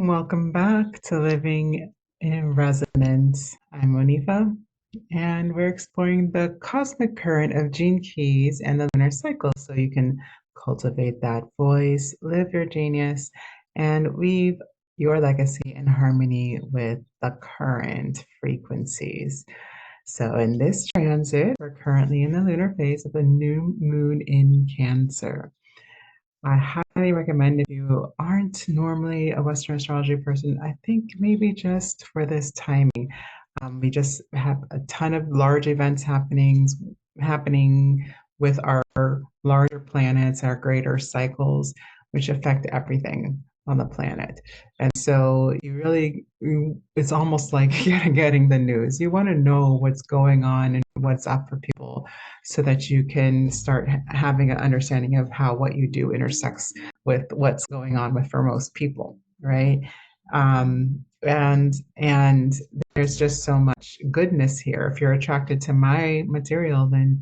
Welcome back to Living in Resonance. I'm Monifa, and we're exploring the cosmic current of gene keys and the lunar cycle so you can cultivate that voice, live your genius, and weave your legacy in harmony with the current frequencies. So, in this transit, we're currently in the lunar phase of the new moon in Cancer. I highly recommend if you aren't normally a Western astrology person, I think maybe just for this timing. We just have a ton of large events happening with our larger planets, our greater cycles, which affect everything on the planet. And so it's almost like getting the news. You want to know what's going on and what's up for people so that you can start having an understanding of how what you do intersects with what's going on with for most people, right? And there's just so much goodness here. If you're attracted to my material, then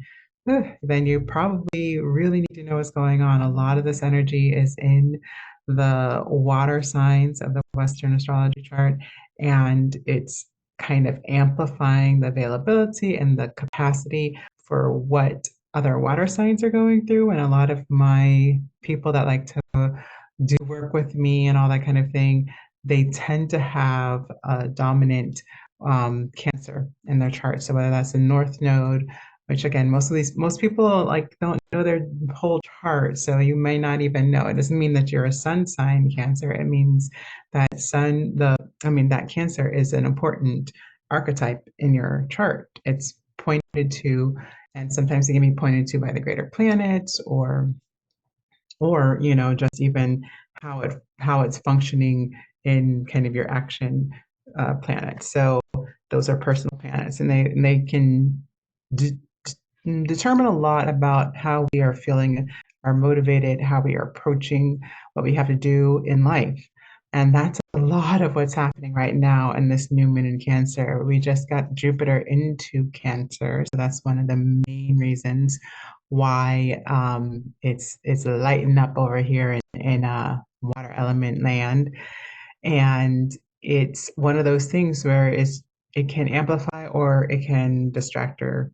you probably really need to know what's going on. A lot of this energy is in the water signs of the Western astrology chart, and it's kind of amplifying the availability and the capacity for what other water signs are going through. And a lot of my people that like to do work with me and all that kind of thing, they tend to have a dominant Cancer in their chart. So whether that's a North Node, which again, most people like don't know their whole chart, so you may not even know. It doesn't mean that you're a sun sign Cancer. It means that that Cancer is an important archetype in your chart. It's pointed to, and sometimes it can be pointed to by the greater planets or just even how it's functioning in kind of your action planets. So those are personal planets, and they can de- determine a lot about how we are feeling, are motivated, how we are approaching what we have to do in life. And that's a lot of what's happening right now in this new moon in Cancer. We just got Jupiter into Cancer, so that's one of the main reasons why it's lighting up over here in water element land. And it's one of those things where it can amplify or it can distract, or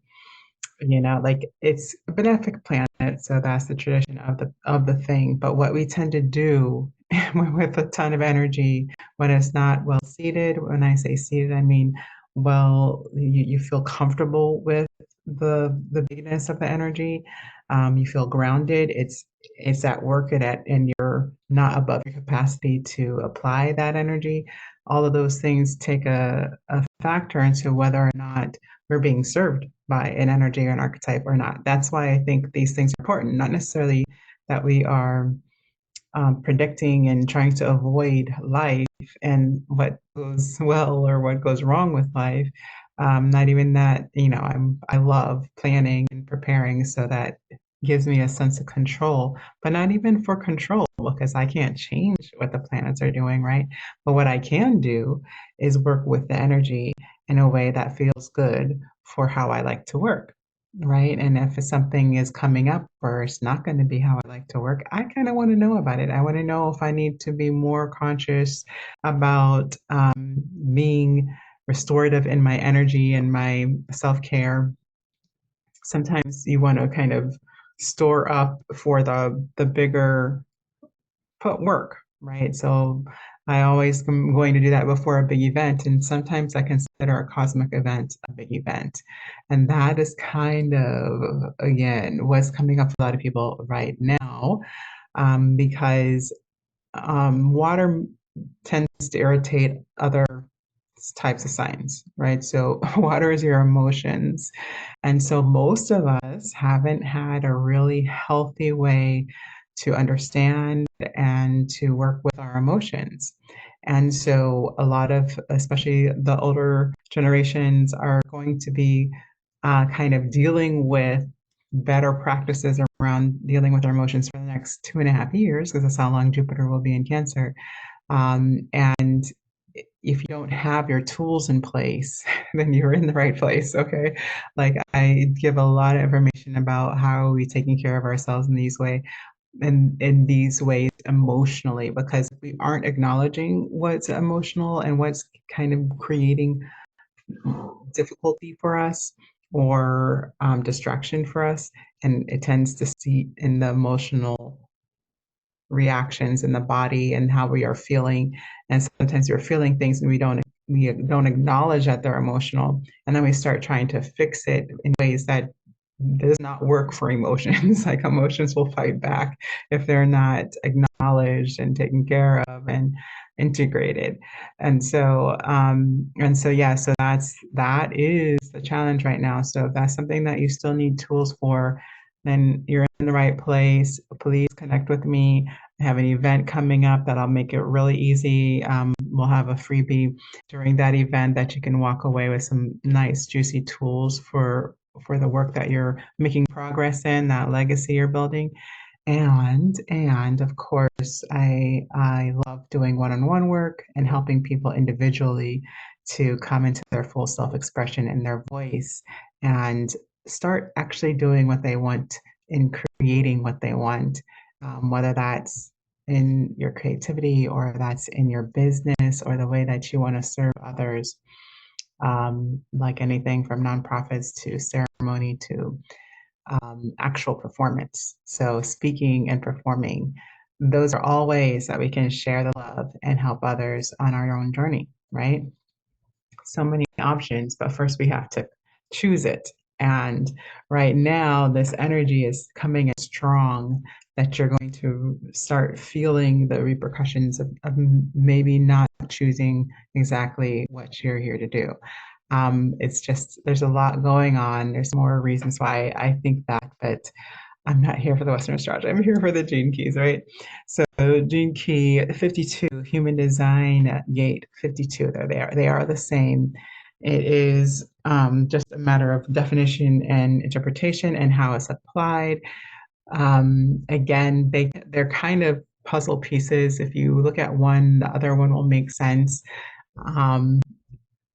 like it's a benefic planet, so that's the tradition of the thing. But what we tend to do with a ton of energy when it's not well seated, when I say seated, I mean, well, you feel comfortable with the bigness of the energy. You feel grounded. It's at work and you're not above your capacity to apply that energy. All of those things take a factor into whether or not we're being served by an energy or an archetype or not. That's why I think these things are important, not necessarily that we are predicting and trying to avoid life and what goes well or what goes wrong with life. Not even that, I love planning and preparing, so that gives me a sense of control, but not even for control because I can't change what the planets are doing, right? But what I can do is work with the energy in a way that feels good for how I like to work, right? And if something is coming up or it's not going to be how I like to work, I kind of want to know about it. I want to know if I need to be more conscious about being restorative in my energy and my self-care. Sometimes you want to kind of store up for the bigger put work, right? So I always am going to do that before a big event. And sometimes I consider a cosmic event a big event. And that is kind of, again, what's coming up for a lot of people right now, because water tends to irritate other types of signs, right? So water is your emotions. And so most of us haven't had a really healthy way to understand and to work with our emotions. And so a lot of, especially the older generations, are going to be kind of dealing with better practices around dealing with their emotions for the next 2.5 years, because that's how long Jupiter will be in Cancer. And if you don't have your tools in place, then you're in the right place. Okay. Like I give a lot of information about how are we taking care of ourselves in these ways. in these ways emotionally, because if we aren't acknowledging what's emotional and what's kind of creating difficulty for us or distraction for us, and it tends to see in the emotional reactions in the body and how we are feeling. And sometimes we're feeling things and we don't acknowledge that they're emotional. And then we start trying to fix it in ways that does not work for emotions. Like emotions will fight back if they're not acknowledged and taken care of and integrated. And so yeah, so that is the challenge right now. So if that's something that you still need tools for, then you're in the right place. Please connect with me. I have an event coming up that I'll make it really easy. We'll have a freebie during that event that you can walk away with some nice, juicy tools for the work that you're making progress in, that legacy you're building. And of course, I love doing one-on-one work and helping people individually to come into their full self-expression in their voice and start actually doing what they want and creating what they want, whether that's in your creativity or that's in your business or the way that you want to serve others, like anything from nonprofits to ceremony to actual performance. So, speaking and performing, those are all ways that we can share the love and help others on our own journey, right? So many options, but first we have to choose it. And right now, this energy is coming in strong that you're going to start feeling the repercussions of maybe not choosing exactly what you're here to do. It's just, there's a lot going on. There's more reasons why I think that, but I'm not here for the Western astrology. I'm here for the gene keys, right? So gene key 52, human design gate 52, they're there. They are the same. It is just a matter of definition and interpretation and how it's applied. Again, they're kind of puzzle pieces. If you look at one, the other one will make sense. Um,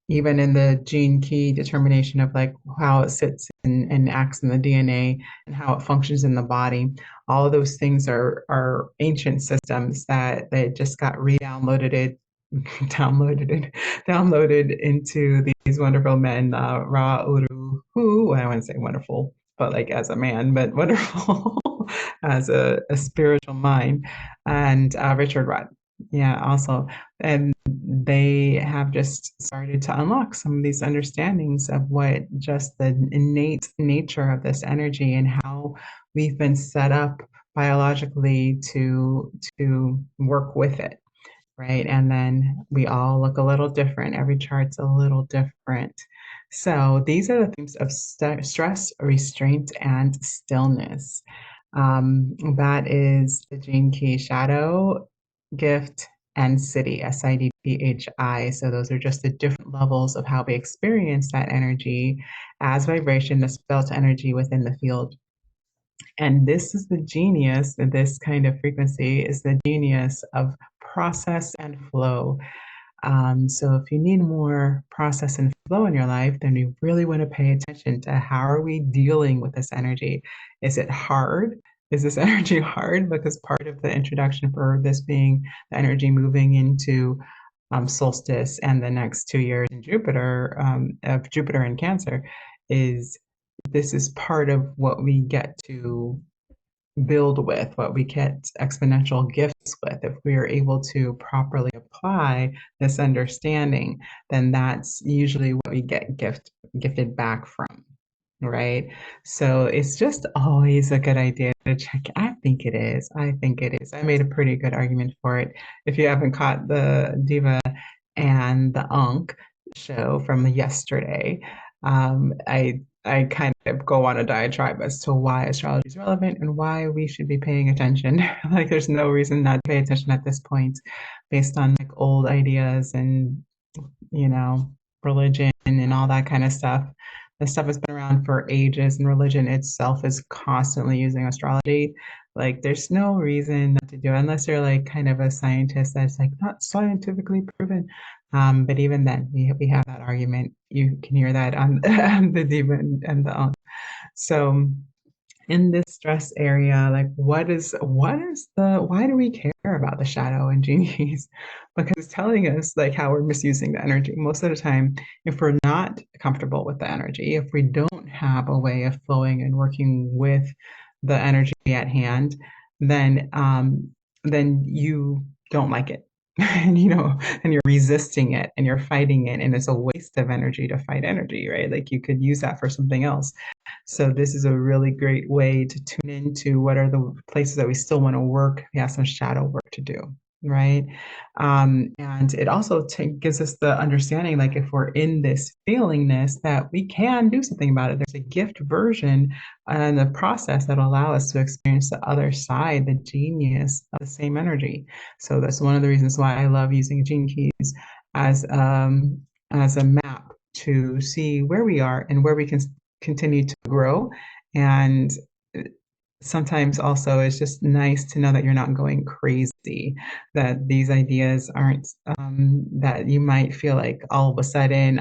Even in the gene key determination of like how it sits and acts in the DNA and how it functions in the body. All of those things are ancient systems that they just got re-downloaded it, downloaded into these wonderful men, Ra Uru, who I wouldn't say wonderful, but like as a man, but wonderful as a spiritual mind, and Richard Rudd. Yeah, also. And they have just started to unlock some of these understandings of what just the innate nature of this energy and how we've been set up biologically to work with it, right? And then we all look a little different. Every chart's a little different. So these are the themes of stress, restraint, and stillness. That is the Gene Key Shadow, Gift, and City, SIDPHI. So those are just the different levels of how we experience that energy as vibration, the felt energy within the field. And this is the genius, this kind of frequency is the genius of process and flow. So if you need more process and flow in your life, then you really want to pay attention to how are we dealing with this energy? Is it hard? Is this energy hard? Because part of the introduction for this being the energy moving into solstice and the next 2 years in Jupiter, of Jupiter in Cancer, is this is part of what we get to build with, what we get exponential gifts with. If we are able to properly apply this understanding, then that's usually what we get gifted back from, right? So it's just always a good idea to check. I think it is. I think it is. I made a pretty good argument for it. If you haven't caught the Diva and the Unk show from yesterday, I kind of go on a diatribe as to why astrology is relevant and why we should be paying attention. Like, there's no reason not to pay attention at this point, based on like old ideas and you know religion and all that kind of stuff. This stuff has been around for ages, and religion itself is constantly using astrology. Like, there's no reason not to do it unless you're like kind of a scientist that's like not scientifically proven. But even then, we have that argument. You can hear that on, on the demon and the so in this stress area, like why do we care about the shadow and genies? Because it's telling us like how we're misusing the energy. Most of the time, if we're not comfortable with the energy, if we don't have a way of flowing and working with the energy at hand, then then you don't like it. And and you're resisting it and you're fighting it, and it's a waste of energy to fight energy, right? Like you could use that for something else. So this is a really great way to tune into what are the places that we still want to work. We have some shadow work to do, right? And it also gives us the understanding, like if we're in this feelingness, that we can do something about it. There's a gift version and the process that will allow us to experience the other side, the genius of the same energy. So that's one of the reasons why I love using gene keys as as a map to see where we are and where we can continue to grow. And sometimes also it's just nice to know that you're not going crazy, that these ideas aren't, that you might feel like all of a sudden,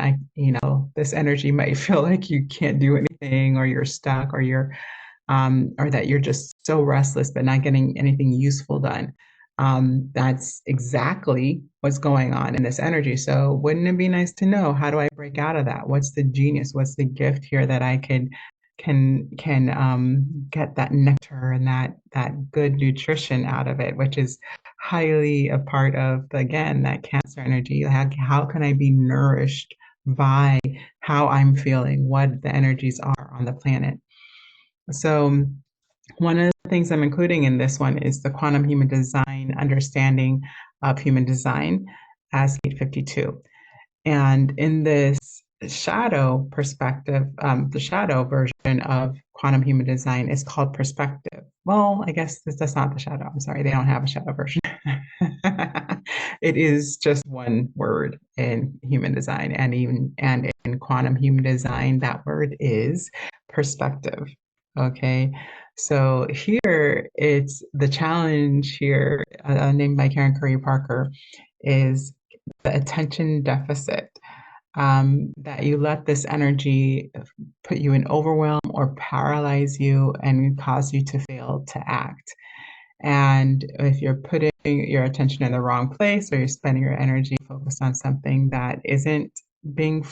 this energy might feel like you can't do anything, or you're stuck, or that you're just so restless but not getting anything useful done. That's exactly what's going on in this energy. So wouldn't it be nice to know, how do I break out of that? What's the genius? What's the gift here that I can get that nectar and that good nutrition out of it, which is highly a part of, again, that Cancer energy. How can I be nourished by how I'm feeling, what the energies are on the planet? So one of the things I'm including in this one is the quantum human design understanding of human design as 852. And in this shadow perspective, the shadow version of quantum human design is called perspective. Well, I guess that's not the shadow. I'm sorry, they don't have a shadow version. It is just one word in human design, and in quantum human design, that word is perspective. Okay, so here it's the challenge here, named by Karen Curry Parker, is the attention deficit, that you let this energy put you in overwhelm or paralyze you and cause you to fail to act. And if you're putting your attention in the wrong place, or you're spending your energy focused on something that isn't being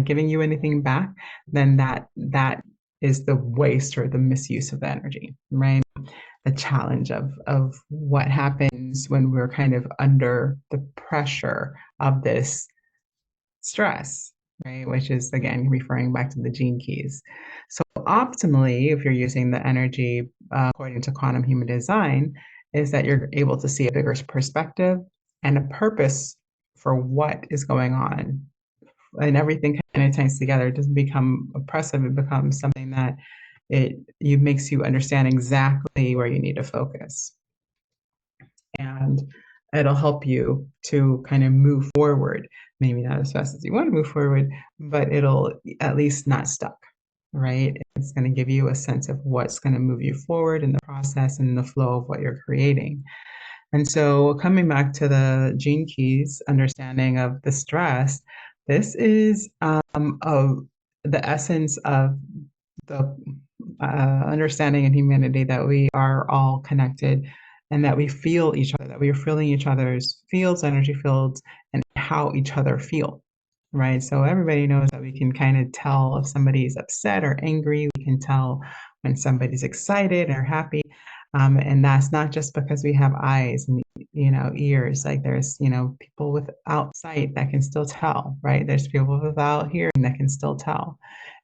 giving you anything back, then that is the waste or the misuse of the energy, right? The challenge of what happens when we're kind of under the pressure of this stress, right? Which is, again, referring back to the gene keys. So optimally, if you're using the energy according to quantum human design, is that you're able to see a bigger perspective and a purpose for what is going on. And everything kind of ties together. It doesn't become oppressive. It becomes something that it makes you understand exactly where you need to focus. And it'll help you to kind of move forward, maybe not as fast as you want to move forward, but it'll at least not stuck, right? It's going to give you a sense of what's going to move you forward in the process and the flow of what you're creating. And so coming back to the gene keys, understanding of the stress, this is the essence of the understanding in humanity, that we are all connected and that we feel each other, that we are feeling each other's fields, energy fields, and how each other feel, right? So everybody knows that we can kind of tell if somebody's upset or angry. We can tell when somebody's excited or happy. And that's not just because we have eyes and ears. Like there's people without sight that can still tell, right? There's people without hearing that can still tell.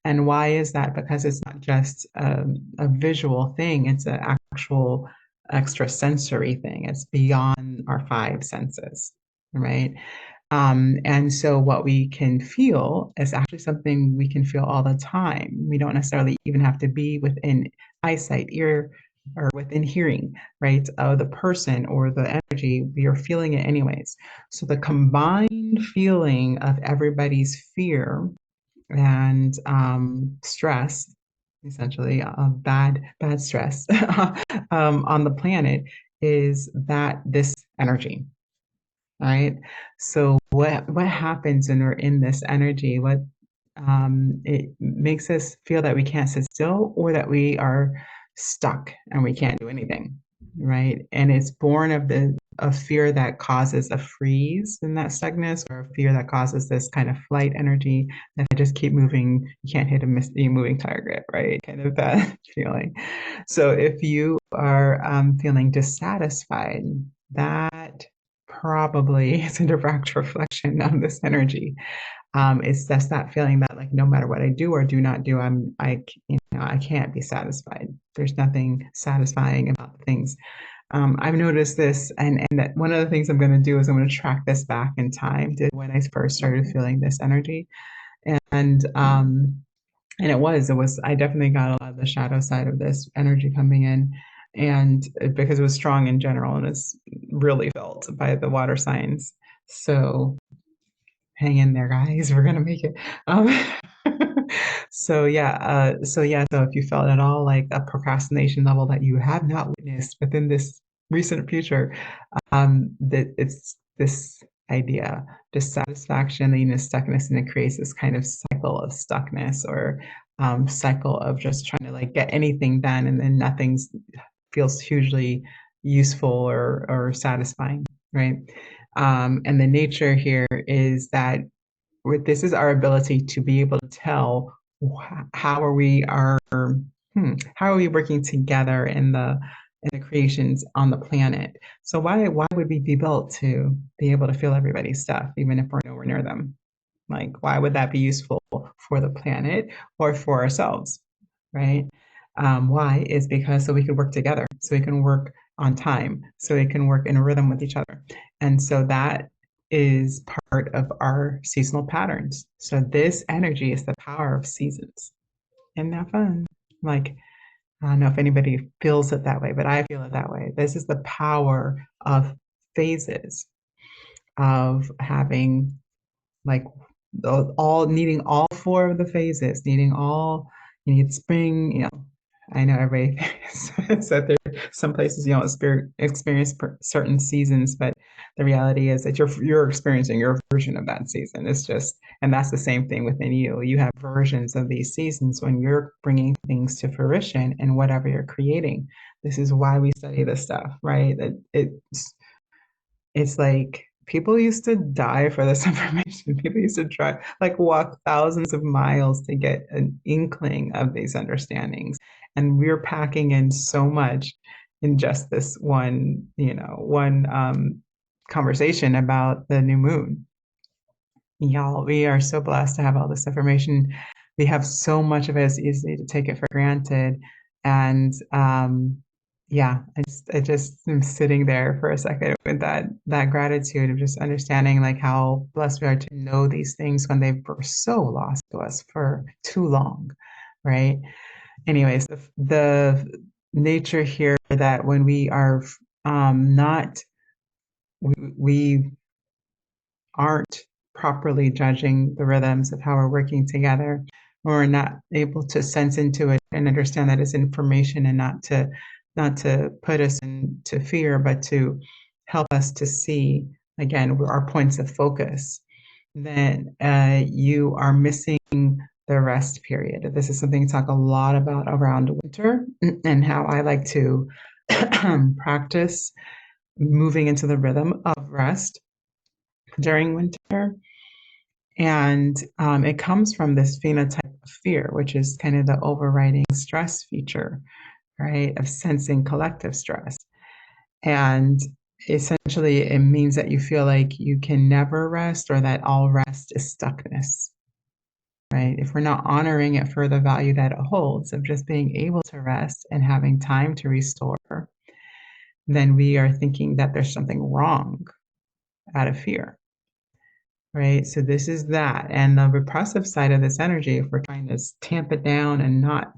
And why is that? Because it's not just a visual thing, it's an actual extrasensory thing. It's beyond our five senses, right? And so what we can feel is actually something we can feel all the time. We don't necessarily even have to be within eyesight, ear, or within hearing, right, of the person or the energy. We are feeling it anyways. So the combined feeling of everybody's fear and stress, essentially bad stress, on the planet, is that this energy, right? So what happens when we're in this energy? It makes us feel that we can't sit still, or that we are stuck and we can't do anything, right? And it's born of the a fear that causes a freeze in that stuckness, or a fear that causes this kind of flight energy that I just keep moving. You can't hit a moving target, right? Kind of that feeling. So if you are feeling dissatisfied, that probably is a direct reflection of this energy. It's just that feeling that like no matter what I do or do not do, I can't be satisfied. There's nothing satisfying about things. I've noticed this, and that one of the things I'm going to do is I'm going to track this back in time to when I first started feeling this energy, and it was I definitely got a lot of the shadow side of this energy coming in, and because it was strong in general and it's really felt by the water signs. So hang in there, guys. We're gonna make it. Um, so if you felt at all like a procrastination level that you have not witnessed within this recent future, that it's this idea, dissatisfaction, stuckness, and it creates this kind of cycle of stuckness, or cycle of just trying to like get anything done, and then nothing feels hugely useful or satisfying, right? And the nature here is that this is our ability to be able to tell how are we are how are we working together in the creations on the planet. So why would we be built to be able to feel everybody's stuff even if we're nowhere near them? Like, why would that be useful for the planet or for ourselves, right? Why is because so we can work together, so we can work on time, so we can work in a rhythm with each other. And so that is part of our seasonal patterns. So this energy is the power of seasons. Isn't that fun? Like, I don't know if anybody feels it that way, but I feel it that way. This is the power of phases, of having like all needing all four of the phases, needing all, you need spring, I know everybody said there some places you don't experience certain seasons, but the reality is that you're experiencing your version of that season. It's just, and that's the same thing within you. You have versions of these seasons when you're bringing things to fruition and whatever you're creating. This is why we study this stuff, right? That it's like people used to die for this information. People used to try, like, walk thousands of miles to get an inkling of these understandings. And we're packing in so much in just this one conversation about the new moon. Y'all, we are so blessed to have all this information. We have so much of it, it's easy to take it for granted. And yeah, I just am sitting there for a second with that gratitude of just understanding like how blessed we are to know these things when they were so lost to us for too long, right? Anyways, the nature here that when we are not we aren't properly judging the rhythms of how we're working together, or we're not able to sense into it and understand that it's information, and not to put us into fear, but to help us to see again our points of focus, then you are missing the rest period. This is something to talk a lot about around winter, and how I like to practice moving into the rhythm of rest during winter. And it comes from this phenotype of fear, which is kind of the overriding stress feature, right, of sensing collective stress. And essentially, it means that you feel like you can never rest, or that all rest is stuckness, right? If we're not honoring it for the value that it holds of just being able to rest and having time to restore, then we are thinking that there's something wrong out of fear. Right. So this is that. And the repressive side of this energy, if we're trying to tamp it down and not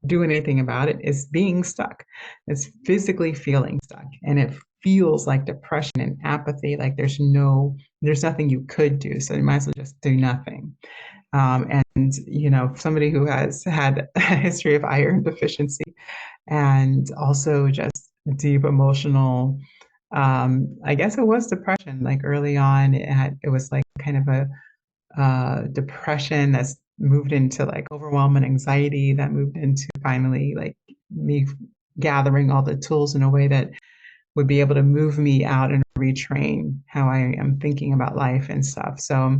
do anything about it, is being stuck. It's physically feeling stuck. And it feels like depression and apathy, like there's nothing you could do. So you might as well just do nothing. And somebody who has had a history of iron deficiency, and also just deep emotional, I guess it was depression. Like early on, it was like kind of a depression that's moved into like overwhelm and anxiety, that moved into finally like me gathering all the tools in a way that would be able to move me out and retrain how I am thinking about life and stuff. So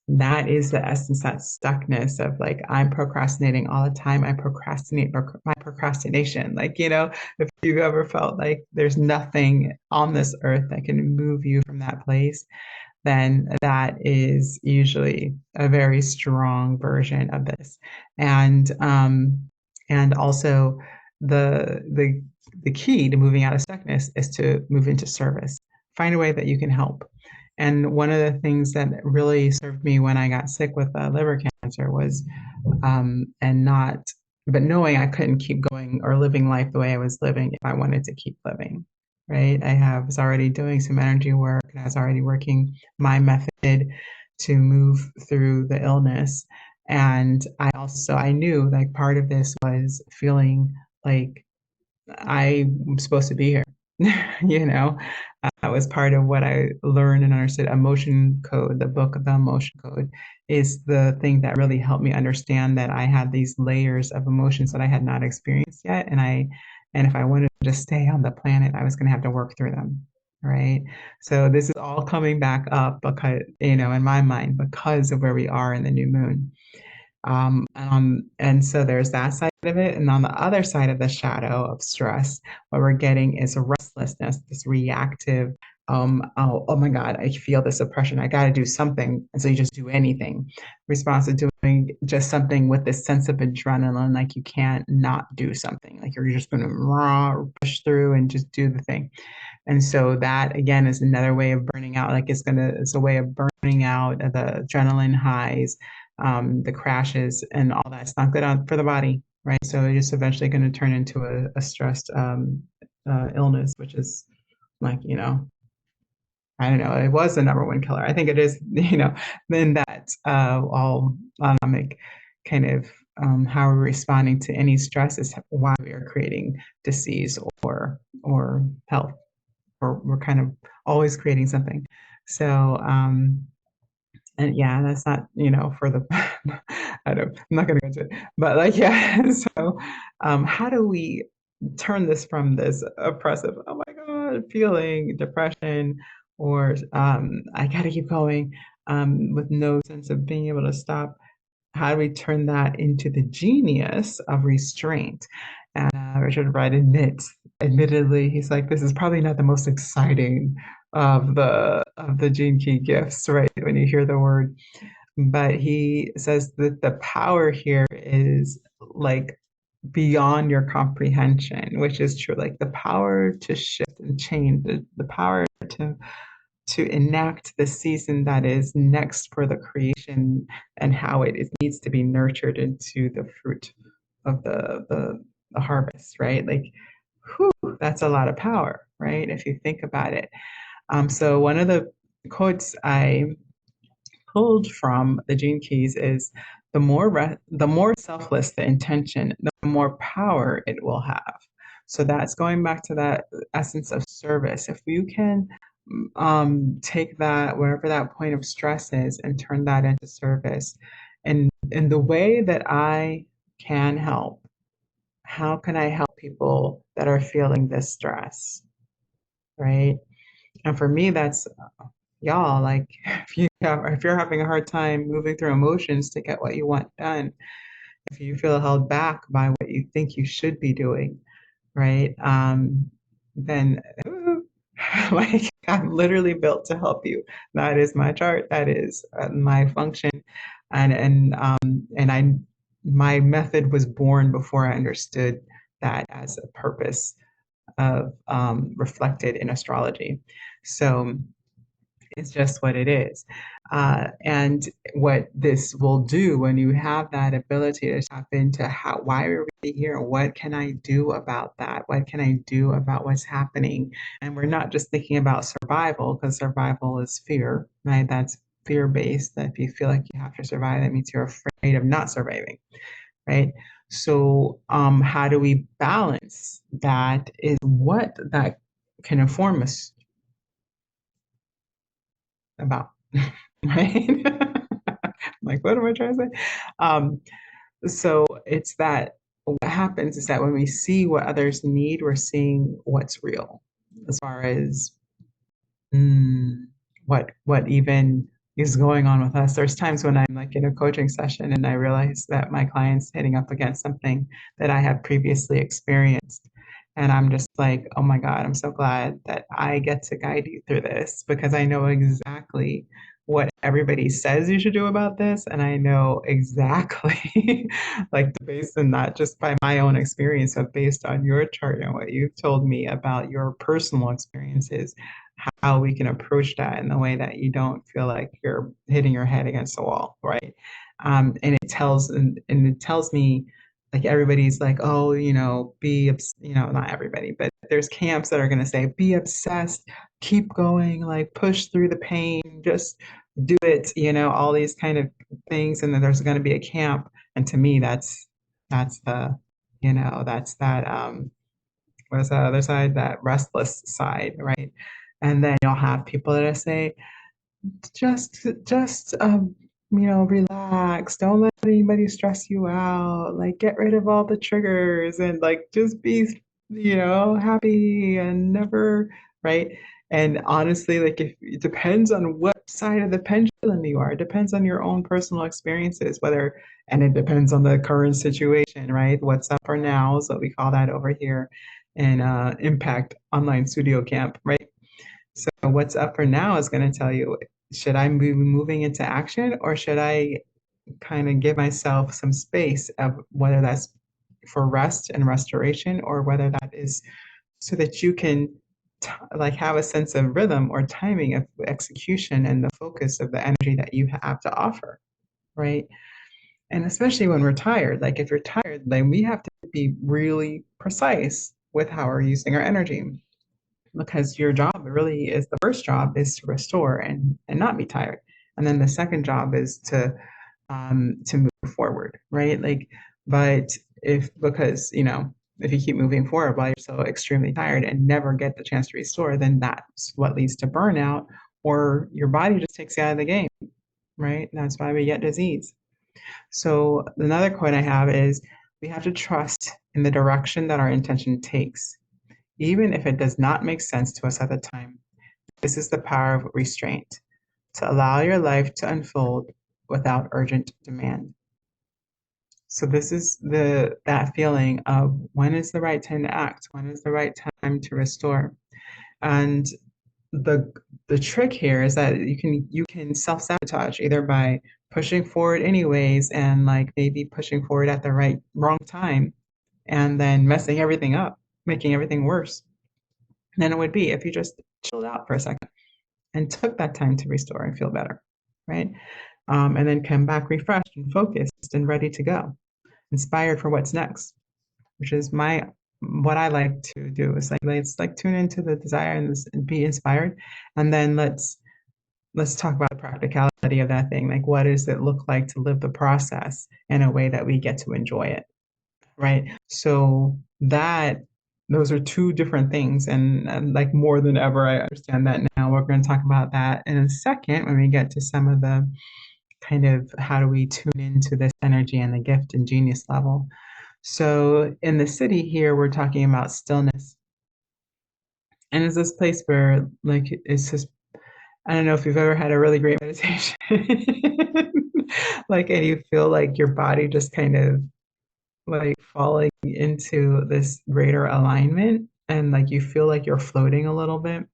that is the essence, that stuckness of like, I'm procrastinating all the time. I procrastinate my procrastination. Like, if you've ever felt like there's nothing on this earth that can move you from that place, then that is usually a very strong version of this. And also the key to moving out of stuckness is to move into service. Find a way that you can help. And one of the things that really served me when I got sick with liver cancer was and not, but knowing I couldn't keep going or living life the way I was living if I wanted to keep living, right? Was already doing some energy work and I was already working my method to move through the illness. And I knew like part of this was feeling like I'm supposed to be here. you know, that was part of what I learned and understood. Emotion code, the book of the emotion code, is the thing that really helped me understand that I had these layers of emotions that I had not experienced yet. And if I wanted to stay on the planet, I was going to have to work through them. Right. So this is all coming back up because, in my mind, because of where we are in the new moon. And so there's that side of it. And on the other side of the shadow of stress, what we're getting is restlessness, this reactive, oh my God, I feel this oppression. I got to do something. And so you just do anything. Response to doing just something with this sense of adrenaline, like you can't not do something. Like you're just going to raw push through and just do the thing. And so that again is another way of burning out. Like it's a way of burning out the adrenaline highs, the crashes, and all that. It's not good for the body, right? So it's just eventually going to turn into a stressed illness, which is like, I don't know, it was the number one killer. I think it is, then that all autonomic kind of how we're responding to any stress is why we are creating disease or health, or we're kind of always creating something. So, and yeah, that's not, for the, I'm not going to go into it, but like, yeah. So, how do we turn this from this oppressive, oh my God, feeling depression, or I got to keep going, with no sense of being able to stop? How do we turn that into the genius of restraint? And Richard Wright admittedly, he's like, this is probably not the most exciting of the gene key gifts, right? When you hear the word, but he says that the power here is like beyond your comprehension, which is true. Like the power to shift and change, the power to enact the season that is next for the creation and how it needs to be nurtured into the fruit of the harvest, right? Like, whew, that's a lot of power, right? If you think about it. So one of the quotes I pulled from the Gene Keys is the more selfless the intention, the more power it will have. So that's going back to that essence of service. If you can take that wherever that point of stress is and turn that into service, and in the way that I can help, how can I help people that are feeling this stress, right? And for me, that's y'all, like if you're having a hard time moving through emotions to get what you want done, if you feel held back by what you think you should be doing, right? Then like I'm literally built to help you. That is my chart. That is my function, and I my method was born before I understood that as a purpose of reflected in astrology. So it's just what it is. And what this will do when you have that ability to tap into why are we here? What can I do about that? What can I do about what's happening? And we're not just thinking about survival, because survival is fear, right? That's fear based. That if you feel like you have to survive, that means you're afraid of not surviving, right? So, how do we balance that? Is what that can inform us about, right? Like, what am I trying to say? So it's that what happens is that when we see what others need, we're seeing what's real as far as mm, what even is going on with us. There's times when I'm like in a coaching session and I realize that my client's hitting up against something that I have previously experienced. And I'm just like, oh my God, I'm so glad that I get to guide you through this because I know exactly what everybody says you should do about this. And I know exactly, like, based on not just by my own experience, but based on your chart and what you've told me about your personal experiences, how we can approach that in the way that you don't feel like you're hitting your head against the wall, right? And it tells me like everybody's like, oh, not everybody, but there's camps that are going to say, be obsessed, keep going, like push through the pain, just do it, all these kind of things. And then there's going to be a camp. And to me, that's the, that's that, what's the other side? That restless side, right? And then you'll have people that say, just relax. Don't let anybody stress you out. Like, get rid of all the triggers and like just be, happy and never, right? And honestly, like if it depends on what side of the pendulum you are, it depends on your own personal experiences, and it depends on the current situation, right? What's up or now is what we call that over here in Impact Online Studio Camp, right? So what's up for now is going to tell you, should I be moving into action or should I kind of give myself some space of whether that's for rest and restoration or whether that is so that you can like have a sense of rhythm or timing of execution and the focus of the energy that you have to offer, right? And especially when we're tired, like if you're tired, then we have to be really precise with how we're using our energy because your job really is the first job is to restore and not be tired, and then the second job is to move forward, right? Like, but if because if you keep moving forward while you're so extremely tired and never get the chance to restore, then that's what leads to burnout, or your body just takes you out of the game, right? And that's why we get disease. So another quote I have is, we have to trust in the direction that our intention takes even if it does not make sense to us at the time. This is the power of restraint, to allow your life to unfold without urgent demand. So this is that feeling of when is the right time to act? When is the right time to restore? And the the trick here is that you can self-sabotage either by pushing forward anyways and like maybe pushing forward at the wrong time and then messing everything up, making everything worse than it would be if you just chilled out for a second and took that time to restore and feel better, right? And then come back refreshed and focused and ready to go, inspired for what's next, which is what I like to do is like let's like tune into the desire and be inspired, and then let's talk about the practicality of that thing. Like, what does it look like to live the process in a way that we get to enjoy it, right? So that those are two different things, and like more than ever, I understand that now. We're going to talk about that in a second when we get to some of the kind of how do we tune into this energy and the gift and genius level. So in the city here, we're talking about stillness, and it's this place where like it's just I don't know if you've ever had a really great meditation, like, and you feel like your body just kind of like falling into this greater alignment and like you feel like you're floating a little bit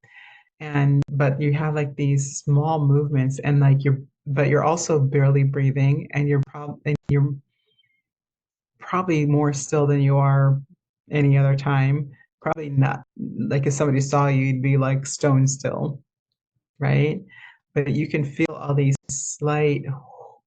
and but you have like these small movements and like you're also barely breathing and you're probably more still than you are any other time, probably not like if somebody saw you you'd be like stone still, right? But you can feel all these slight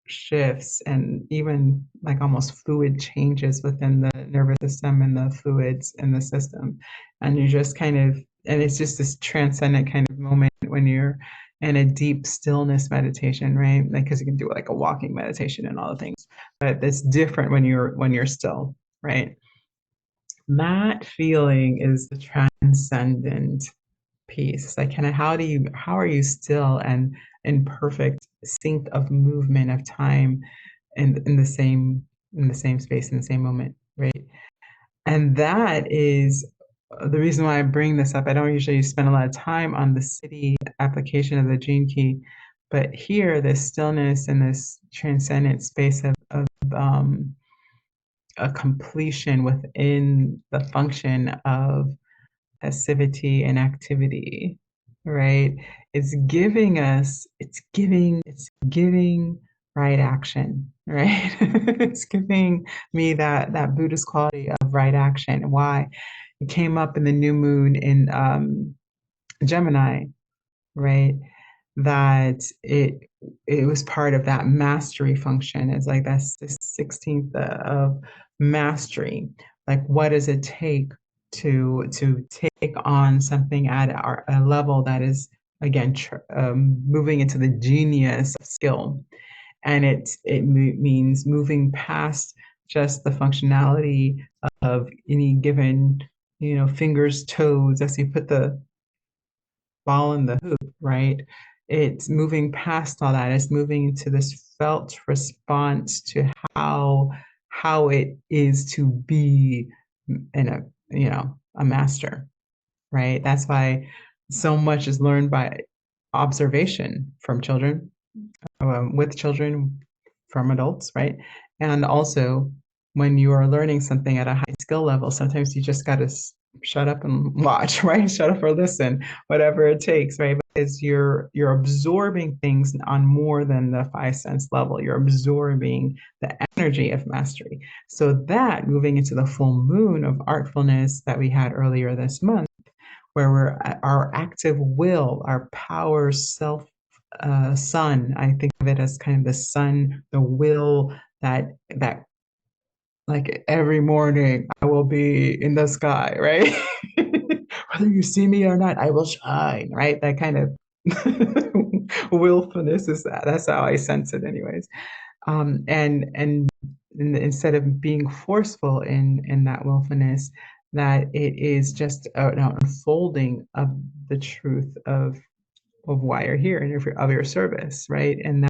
shifts and even like almost fluid changes within the nervous system and the fluids in the system. And you just kind of, and it's just this transcendent kind of moment when you're in a deep stillness meditation, right? Like, because you can do like a walking meditation and all the things, but it's different when you're still, right? That feeling is the transcendent piece. Like, how are you still and in perfect sync of movement of time in the same space in the same moment, right? And that is the reason why I bring this up. I don't usually spend a lot of time on the city application of the gene key, but here, this stillness and this transcendent space of a completion within the function of passivity and activity, right? It's giving right action, right? It's giving me that Buddhist quality of right action. Why? It came up in the new moon in Gemini, right? That it was part of that mastery function. It's like that's the 16th of mastery. Like, what does it take to take on something at a level that is again moving into the genius of skill, and means moving past just the functionality of any given fingers, toes, as you put the ball in the hoop, right? It's moving past all that. It's moving into this felt response to how it is to be in a master, right? That's why so much is learned by observation from children, with children, from adults, right? And also, when you are learning something at a high skill level, sometimes you just got to shut up and watch, right? Shut up or listen, whatever it takes, right? Because you're absorbing things on more than the five sense level. You're absorbing the energy of mastery. So that moving into the full moon of artfulness that we had earlier this month, where we're at our active will, our power, self sun. I think of it as kind of the sun, the will that like every morning I will be in the sky, right? Whether you see me or not, I will shine, right? That kind of willfulness is that. That's how I sense it, anyways. And instead of being forceful in that willfulness, that it is just an unfolding of the truth of why you're here and of your service, right? And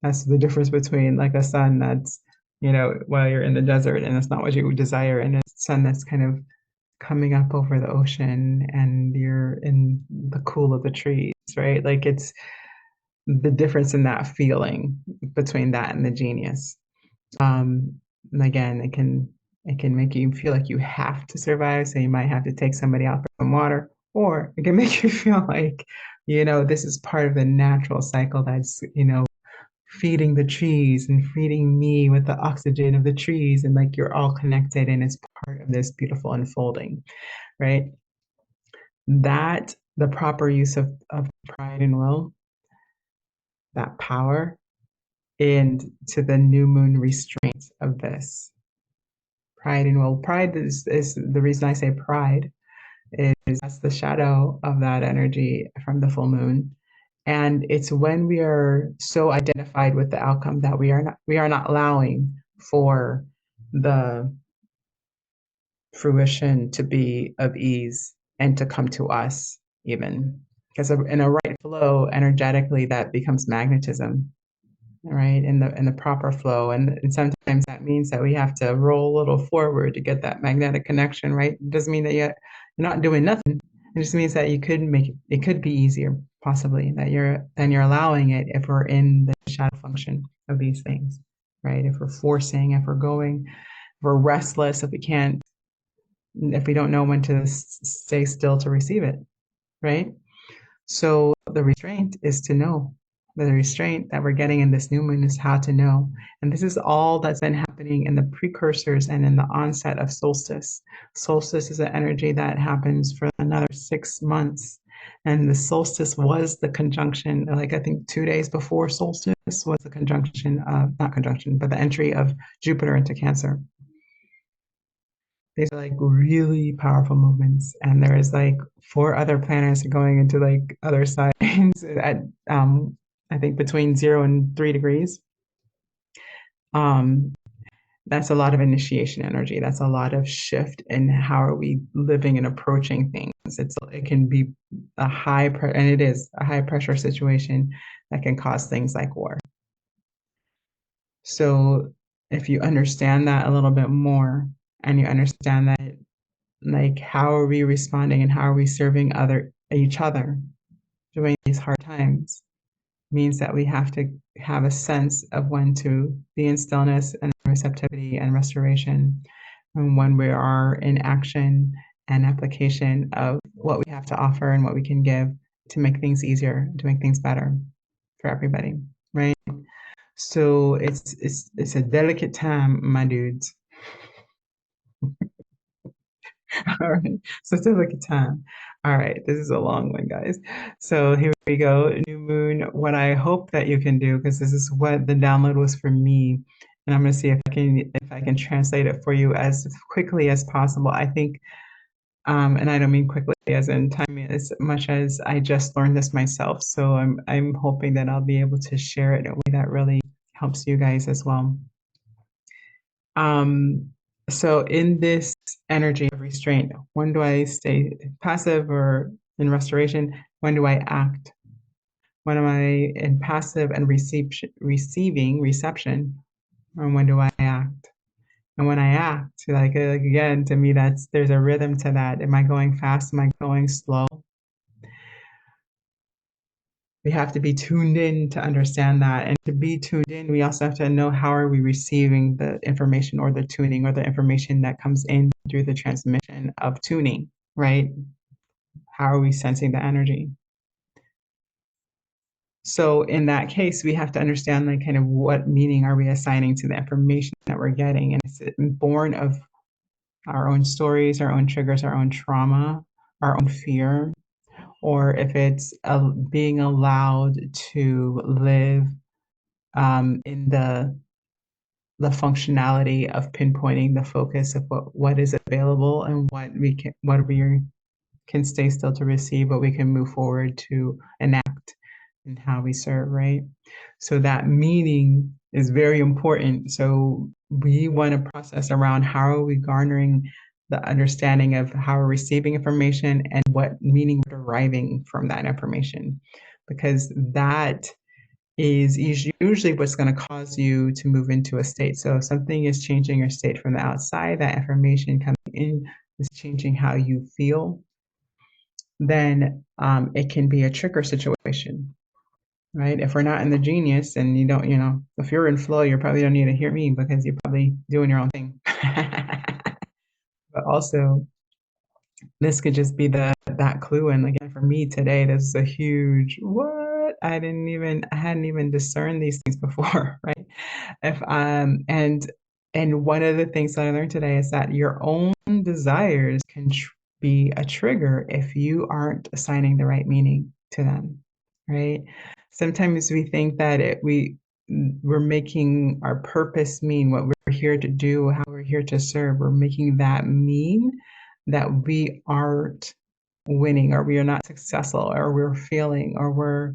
that's the difference between like a sun that's, while you're in the desert and it's not what you desire, and a sun that's kind of coming up over the ocean and you're in the cool of the trees, right? Like it's the difference in that feeling between that and the genius. And again, it can make you feel like you have to survive, so you might have to take somebody out for some water, or it can make you feel like, this is part of the natural cycle that's, feeding the trees and feeding me with the oxygen of the trees, and like you're all connected and it's part of this beautiful unfolding, right? That the proper use of pride and will, that power, and to the new moon restraint of this pride and will. Pride is the reason I say pride is that's the shadow of that energy from the full moon. And it's when we are so identified with the outcome that we are not allowing for the fruition to be of ease and to come to us, even because in a right flow energetically that becomes magnetism, right? In the proper flow, and sometimes that means that we have to roll a little forward to get that magnetic connection, right? It doesn't mean that you're not doing nothing. It just means that you could make it could be easier, possibly, that you're allowing it if we're in the shadow function of these things, right? If we're forcing, if we're going, if we're restless, if we don't know when to stay still to receive it, right? So the restraint is to know. The restraint that we're getting in this new moon is how to know. And this is all that's been happening in the precursors and in the onset of solstice. Solstice is an energy that happens for another 6 months. And the solstice was the conjunction, like I think 2 days before solstice was the conjunction of, not conjunction, but the entry of Jupiter into Cancer. These are like really powerful movements, and there is like four other planets going into like other signs at I think between 0 and 3 degrees. Um, that's a lot of initiation energy. That's a lot of shift in how are we living and approaching things. It can be and it is a high pressure situation that can cause things like war. So if you understand that a little bit more, and you understand that, like, how are we responding and how are we serving each other during these hard times, means that we have to have a sense of when to be in stillness and receptivity and restoration, and when we are in action and application of what we have to offer and what we can give to make things easier, to make things better for everybody, right? So it's a delicate time, my dudes. All right. So it's like a time. All right. This is a long one, guys. So here we go. New moon. What I hope that you can do, because this is what the download was for me. And I'm going to see if I can translate it for you as quickly as possible. I think, and I don't mean quickly as in time as much as I just learned this myself. So I'm hoping that I'll be able to share it in a way that really helps you guys as well. Um, so in this energy of restraint, when do I stay passive or in restoration? When do I act? When am I in passive and receiving reception? And when do I act? And when I act, like again, to me, there's a rhythm to that. Am I going fast? Am I going slow? We have to be tuned in to understand that. And to be tuned in, we also have to know how are we receiving the information or the tuning or the information that comes in through the transmission of tuning, right? How are we sensing the energy? So in that case, we have to understand like kind of what meaning are we assigning to the information that we're getting. And is it born of our own stories, our own triggers, our own trauma, our own fear, or if it's being allowed to live in the functionality of pinpointing the focus of what is available and what we can stay still to receive, but we can move forward to enact in how we serve, right? So that meaning is very important. So we want to process around how are we garnering the understanding of how we're receiving information and what meaning we're deriving from that information, because that is usually what's going to cause you to move into a state. So if something is changing your state from the outside, that information coming in is changing how you feel, then it can be a trigger situation, right? If we're not in the genius and you don't, if you're in flow, you probably don't need to hear me because you're probably doing your own thing. But also, this could just be that clue. And again, for me today, this is a huge what? I hadn't even discerned these things before, right? If and one of the things that I learned today is that your own desires can be a trigger if you aren't assigning the right meaning to them, right? Sometimes we think that we're making our purpose mean what we're here to do, how we're here to serve. We're making that mean that we aren't winning or we are not successful or we're failing or we're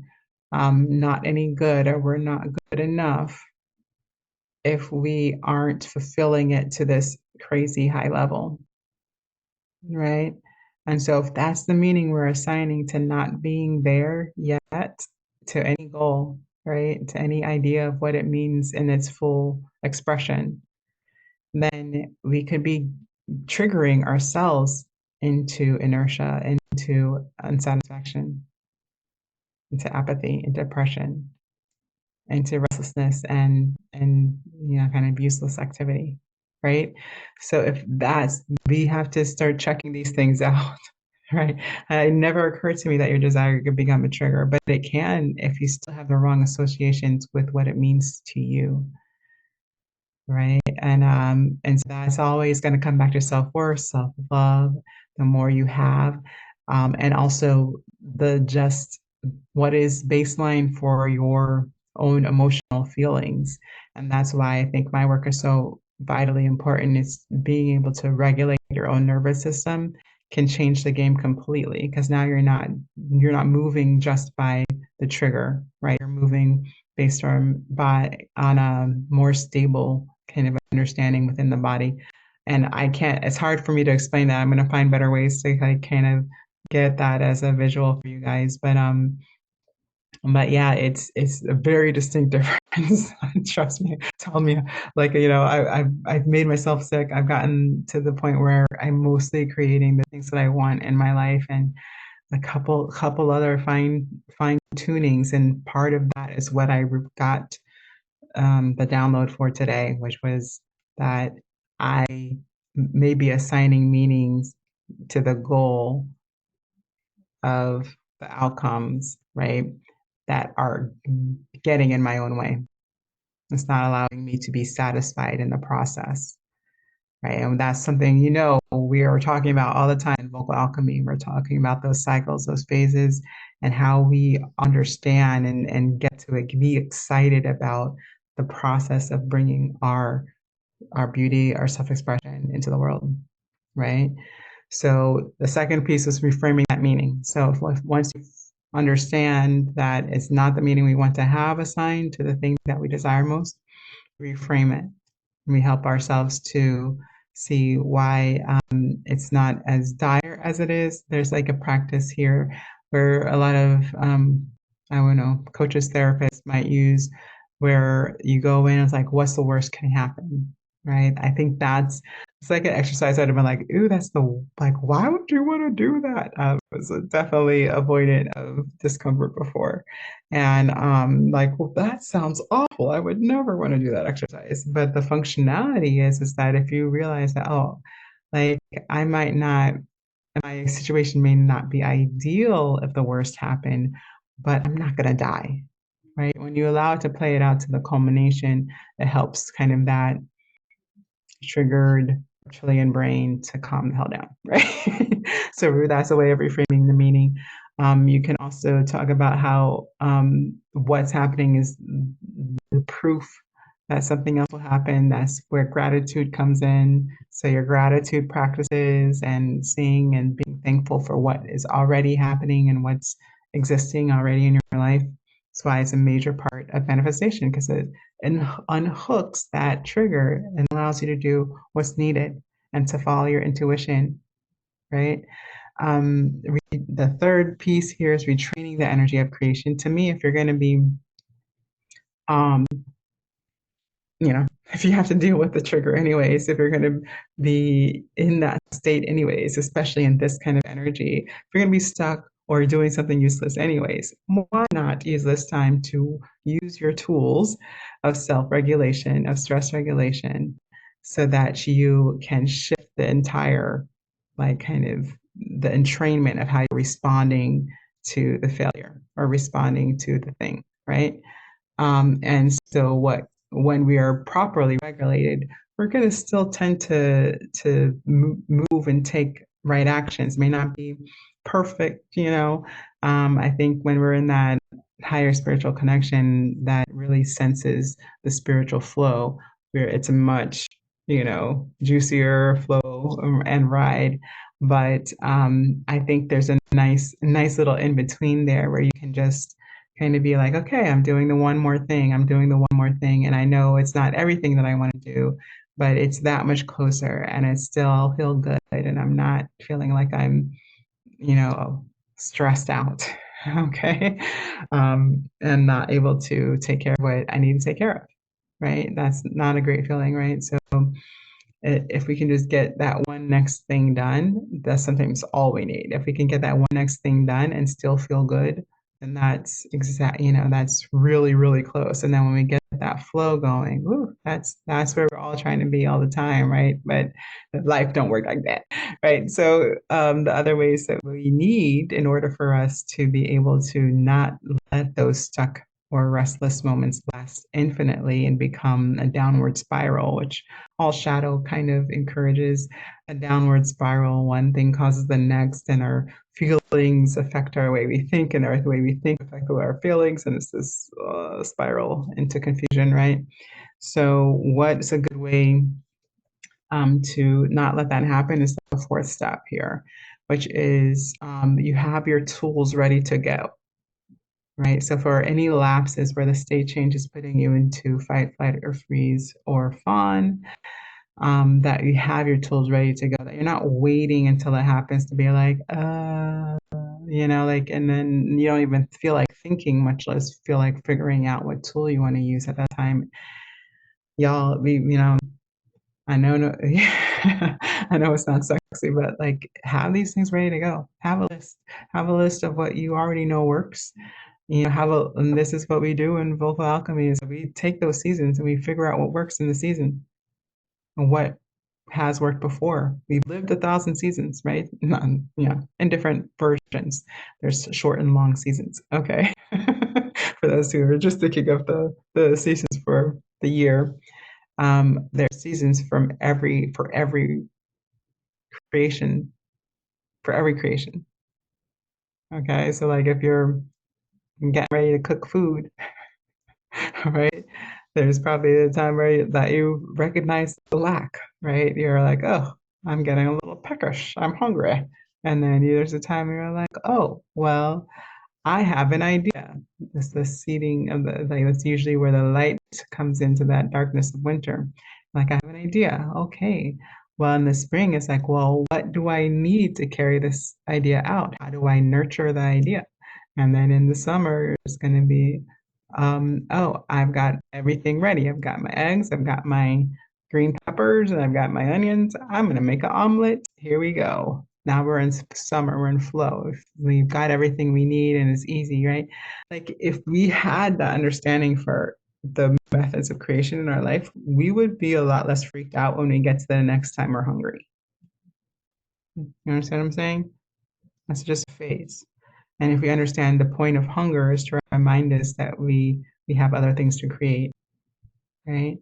not any good or we're not good enough if we aren't fulfilling it to this crazy high level, right? And so if that's the meaning we're assigning to not being there yet to any goal, right? To any idea of what it means in its full expression, then we could be triggering ourselves into inertia, into unsatisfaction, into apathy, into depression, into restlessness and kind of useless activity, right? So if that's we have to start checking these things out, right? It never occurred to me that your desire could become a trigger, but it can if you still have the wrong associations with what it means to you, right? And so that's always going to come back to self-worth, self-love, the more you have, and also the just what is baseline for your own emotional feelings. And that's why I think my work is so vitally important. It's being able to regulate your own nervous system can change the game completely because now you're not moving just by the trigger, right? You're moving based on a more stable kind of understanding within the body. And it's hard for me to explain that. I'm going to find better ways to like kind of get that as a visual for you guys. But But yeah, it's a very distinct difference. Trust me. Tell me, like I've made myself sick. I've gotten to the point where I'm mostly creating the things that I want in my life, and a couple other fine tunings. And part of that is what got the download for today, which was that I may be assigning meanings to the goal of the outcomes, right? That are getting in my own way. It's not allowing me to be satisfied in the process, right? And that's something, we are talking about all the time in vocal alchemy. We're talking about those cycles, those phases, and how we understand and get to be excited about the process of bringing our beauty, our self-expression into the world, right? So the second piece is reframing that meaning. So once you understand that it's not the meaning we want to have assigned to the thing that we desire most, reframe it. We help ourselves to see why it's not as dire as it is. There's like a practice here where a lot of, I don't know, coaches, therapists might use where you go in, it's like, what's the worst can happen? Right? I think it's like an exercise I'd have been like, ooh, like, why would you want to do that? I was definitely avoidant of discomfort before. And like, well, that sounds awful. I would never want to do that exercise. But the functionality is that if you realize that, oh, like I might not, my situation may not be ideal if the worst happened, but I'm not gonna die, right? When you allow it to play it out to the culmination, it helps kind of that triggered reptilian brain to calm the hell down, right? So that's a way of reframing the meaning. You can also talk about how what's happening is the proof that something else will happen. That's where gratitude comes in. So your gratitude practices and seeing and being thankful for what is already happening and what's existing already in your life. That's why it's a major part of manifestation because it unhooks that trigger and allows you to do what's needed and to follow your intuition, right? The third piece here is retraining the energy of creation. To me, if you're going to be, um, if you have to deal with the trigger anyways, if you're going to be in that state anyways, especially in this kind of energy, if you're going to be stuck or doing something useless anyways, why not use this time to use your tools of self-regulation, of stress regulation, so that you can shift the entire, like kind of the entrainment of how you're responding to the failure or responding to the thing, right? And so when we are properly regulated, we're going to still tend to move and take right actions. May not be perfect, I think when we're in that higher spiritual connection that really senses the spiritual flow, where it's a much, juicier flow and ride. But I think there's a nice little in between there where you can just kind of be like, okay, I'm doing the one more thing. I'm doing the one more thing. And I know it's not everything that I want to do, but it's that much closer and it still feel good. And I'm not feeling like I'm, stressed out. Okay. And not able to take care of what I need to take care of. Right. That's not a great feeling. Right. So if we can just get that one next thing done, that's sometimes all we need. If we can get that one next thing done and still feel good, then that's really, really close. And then when we get that flow going, ooh, that's where we're all trying to be all the time, right? But life don't work like that, right? So the other ways that we need in order for us to be able to not let those stuck or restless moments last infinitely and become a downward spiral, which all shadow kind of encourages a downward spiral. One thing causes the next, and our feelings affect our way we think, and our the way we think affect our feelings, and it's this spiral into confusion, right? So, what's a good way to not let that happen is the fourth step here, which is you have your tools ready to go. Right. So for any lapses where the state change is putting you into fight, flight, or freeze or fawn, that you have your tools ready to go, that you're not waiting until it happens to be like, like, and then you don't even feel like thinking, much less feel like figuring out what tool you want to use at that time. Y'all, I know, no, I know it's not sexy, but like have these things ready to go. Have a list of what you already know works. And this is what we do in Vocal Alchemy is we take those seasons and we figure out what works in the season and what has worked before. We've lived 1,000 seasons, right? In different versions. There's short and long seasons. Okay. For those who are just thinking of the seasons for the year. There are seasons creation, for every creation. Okay. So like if you're getting ready to cook food, right? There's probably a time where that you recognize the lack, right? You're like, oh, I'm getting a little peckish. I'm hungry. And then there's a time where you're like, oh, well, I have an idea. It's the seeding of like that's usually where the light comes into that darkness of winter. Like I have an idea. Okay. Well, in the spring, it's like, well, what do I need to carry this idea out? How do I nurture the idea? And then in the summer, it's going to be, oh, I've got everything ready. I've got my eggs, I've got my green peppers, and I've got my onions. I'm going to make an omelet. Here we go. Now we're in summer, we're in flow. If we've got everything we need and it's easy, right? Like if we had the understanding for the methods of creation in our life, we would be a lot less freaked out when we get to the next time we're hungry. You understand what I'm saying? That's just a phase. And if we understand the point of hunger is to remind us that we have other things to create, right?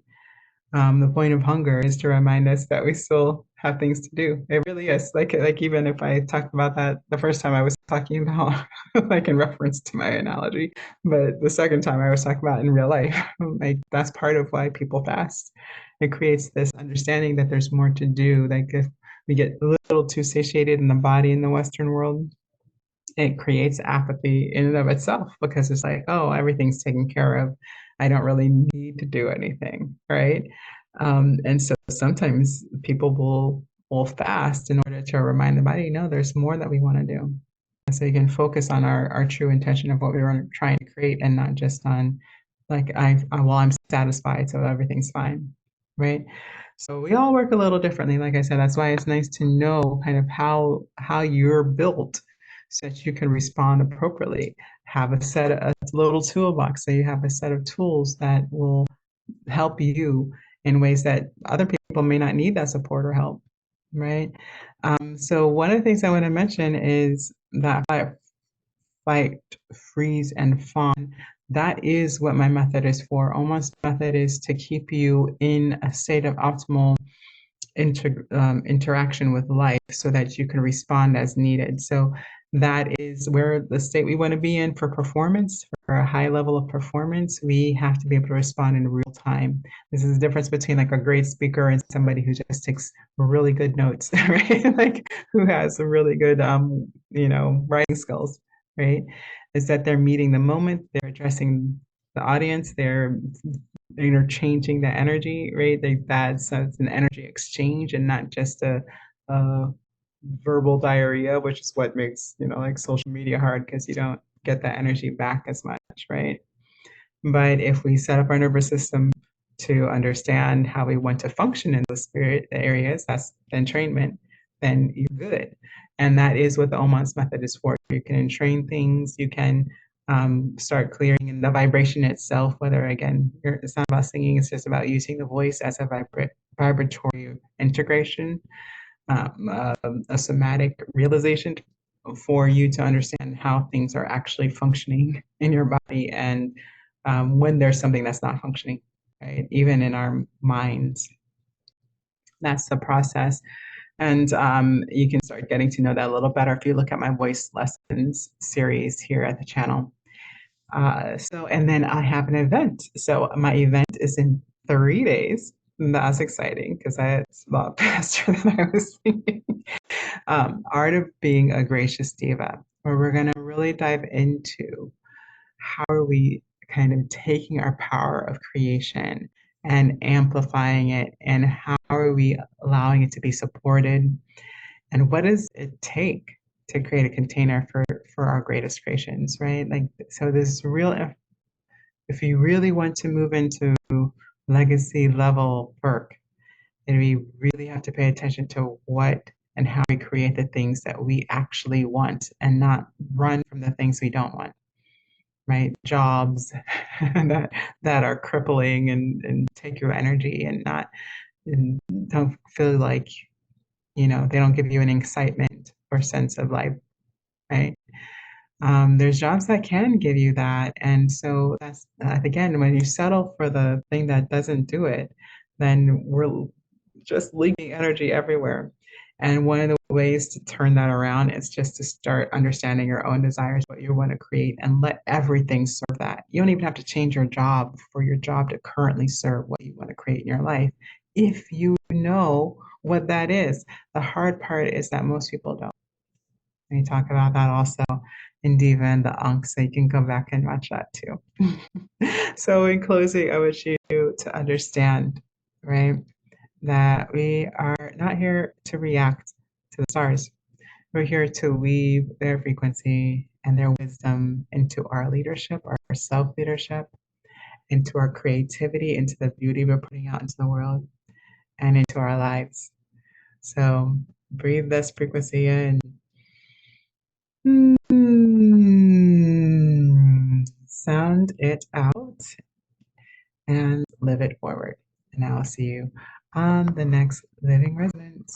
The point of hunger is to remind us that we still have things to do. It really is. Like even if I talked about that the first time I was talking about like in reference to my analogy, but the second time I was talking about in real life, like that's part of why people fast. It creates this understanding that there's more to do. Like if we get a little too satiated in the body in the Western world, it creates apathy in and of itself because it's like, oh, everything's taken care of. I don't really need to do anything, right? And so sometimes people will fast in order to remind the body, no, there's more that we want to do. And so you can focus on our true intention of what we were trying to create and not just on like well, I'm satisfied, so everything's fine, right? So we all work a little differently. Like I said, that's why it's nice to know kind of how you're built so that you can respond appropriately. Have a little toolbox. So you have a set of tools that will help you in ways that other people may not need that support or help, right? So one of the things I want to mention is that fight, freeze, and fawn. That is what my method is for. OMance method is to keep you in a state of optimal interaction with life so that you can respond as needed. So that is where the state we want to be in for performance, for a high level of performance. We have to be able to respond in real time. This is the difference between like a great speaker and somebody who just takes really good notes, right? Like who has a really good, writing skills, right? Is that they're meeting the moment, they're addressing the audience, they're interchanging the energy, right? Like that, so it's an energy exchange and not just a verbal diarrhea, which is what makes, like social media hard because you don't get that energy back as much, right? But if we set up our nervous system to understand how we want to function in those spirit areas, that's the entrainment, then you're good. And that is what the OMance method is for. You can entrain things, you can start clearing in the vibration itself, whether again, it's not about singing, it's just about using the voice as a vibratory integration, a somatic realization for you to understand how things are actually functioning in your body and when there's something that's not functioning, right? Even in our minds. That's the process. And you can start getting to know that a little better if you look at my voice lessons series here at the channel. And then I have an event. So my event is in 3 days. That's exciting because it's a lot faster than I was thinking. Art of Being a Gracious Diva, where we're going to really dive into how are we kind of taking our power of creation and amplifying it, and how are we allowing it to be supported, and what does it take? to create a container for our greatest creations, right? Like, so this real, if you really want to move into legacy level work, then we really have to pay attention to what and how we create the things that we actually want and not run from the things we don't want, right? Jobs that are crippling and take your energy and not and don't feel like, they don't give you an excitement or sense of life, right? There's jobs that can give you that. And so that's, again, when you settle for the thing that doesn't do it, then we're just leaking energy everywhere. And one of the ways to turn that around is just to start understanding your own desires, what you want to create, and let everything serve that. You don't even have to change your job for your job to currently serve what you want to create in your life if you know what that is. The hard part is that most people don't. We talk about that also in Diva and the Ankh, so you can go back and watch that too. So in closing, I wish you to understand, right, that we are not here to react to the stars. We're here to weave their frequency and their wisdom into our leadership, our self-leadership, into our creativity, into the beauty we're putting out into the world, and into our lives. So breathe this frequency in. Sound it out and live it forward. And I'll see you on the next Living Resonance.